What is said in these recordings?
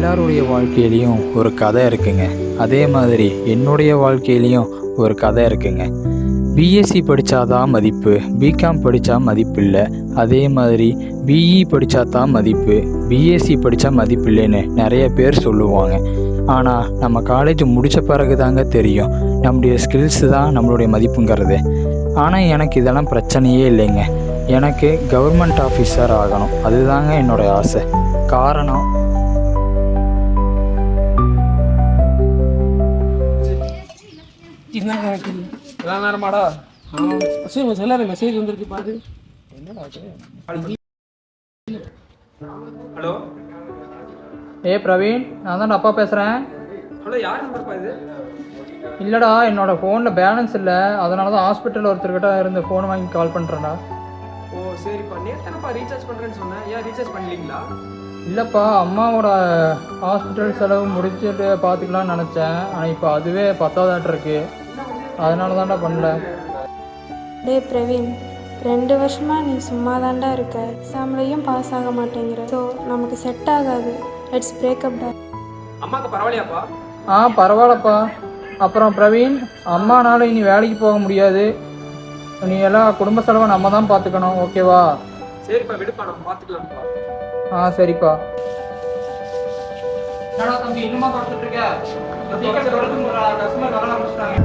எல்லாருடைய வாழ்க்கையிலையும் ஒரு கதை இருக்குங்க. அதே மாதிரி என்னுடைய வாழ்க்கையிலையும் ஒரு கதை இருக்குங்க. பிஎஸ்சி படித்தாதான் மதிப்பு, பிகாம் படித்தா மதிப்பு இல்லை. அதே மாதிரி பிஇ படித்தா தான் மதிப்பு, பிஎஸ்சி படித்தா மதிப்பு இல்லைன்னு நிறைய பேர் சொல்லுவாங்க. ஆனால் நம்ம காலேஜ் முடித்த பிறகு தாங்க தெரியும் நம்முடைய ஸ்கில்ஸு தான் நம்மளுடைய மதிப்புங்கிறது. ஆனால் எனக்கு இதெல்லாம் பிரச்சனையே இல்லைங்க. எனக்கு கவர்மெண்ட் ஆஃபீஸர் ஆகணும், அதுதாங்க என்னோடய ஆசை. காரணம், நேரமாடா மெசேஜ் வந்துருக்கு பாரு. ஹலோ பிரவீன், நான் தான் அப்பா பேசுகிறேன். ஹலோ, யார் நம்பர்ப்பா இது? இல்லைடா, என்னோடய ஃபோனில் பேலன்ஸ் இல்லை, அதனால தான் ஹாஸ்பிட்டலில் ஒருத்தர்கிட்ட இருந்து ஃபோன் வாங்கி கால் பண்ணுறேன்டா. ஓ சரிப்பா, நேற்று ரீசார்ஜ் பண்ணுறேன்னு சொன்னேன், ஏன் ரீசார்ஜ் பண்ணலீங்களா? இல்லைப்பா, அம்மாவோட ஹாஸ்பிட்டல் செலவு முடிச்சுட்டு பார்த்துக்கலான்னு நினச்சேன். ஆனால் இப்போ அதுவே 10,000 இருக்கு, அதனால தான்டா பண்ணல. பிரவீன், 2 வருஷமாக நீ சும்மா தாண்டா இருக்க, எக்ஸாம்லையும் பாஸ் ஆக மாட்டேங்கிற. ஸோ நமக்கு செட் ஆகாது, லெட்ஸ் பிரேக்கப் டா. அம்மாவுக்கு பரவாயில்லையாப்பா? பரவாயில்லப்பா. அப்புறம் பிரவீன், அம்மானால இனி வேலைக்கு போக முடியாது, நீ எல்லாம் குடும்ப செலவை நம்ம தான் பார்த்துக்கணும், ஓகேவா? சரிப்பா, விடுப்பா, நம்ம பார்த்துக்கலாம்ப்பா. சரிப்பா. என்னடா தம்பி இன்னுமா பார்த்துட்டு இருக்க? கஸ்டமர் வர ஆரம்பிச்சிட்டாங்க.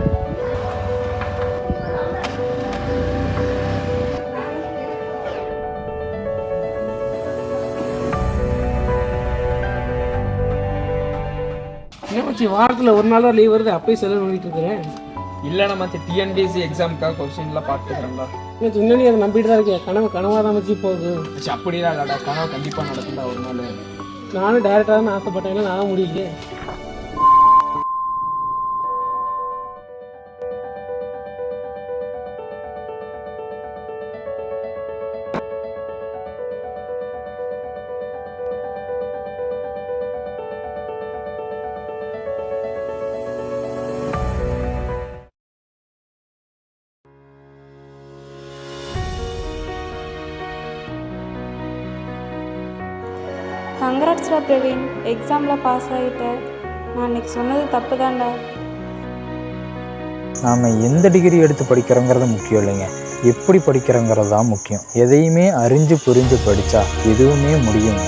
வாரத்தில் ஒரு நாள் தான் லீவ் வருது, அப்பயே செலவு பண்ணிட்டு இருக்கிறேன். இல்லைண்ணா மச்சி, டிஎன்பிஎஸ்சி எக்ஸாமுக்காக கொஸ்டின்லாம் பார்த்துக்கிறேன்டா. இன்னும் நீ அதை நம்பிட்டு தான் இருக்கேன். கனவாக தான் வச்சு போகுது. அப்படிதான் இல்லடா, கனவு கண்டிப்பாக நடக்கும்டா ஒரு நாள். நானும் டைரக்டாக தான் ஆசைப்பட்டேன், நான் முடியல. கங்க்ராட்ஸ்டா பிரவீன், எக்ஸாமில் பாஸ் ஆகிட்ட. நான் அன்றைக்கி சொன்னது தப்பு தான்டா. நாம் எந்த டிகிரி எடுத்து படிக்கிறோங்கிறது முக்கியம் இல்லைங்க, எப்படி படிக்கிறோங்கிறது தான் முக்கியம். எதையுமே அறிஞ்சு புரிஞ்சு படித்தா எதுவுமே முடியுங்க.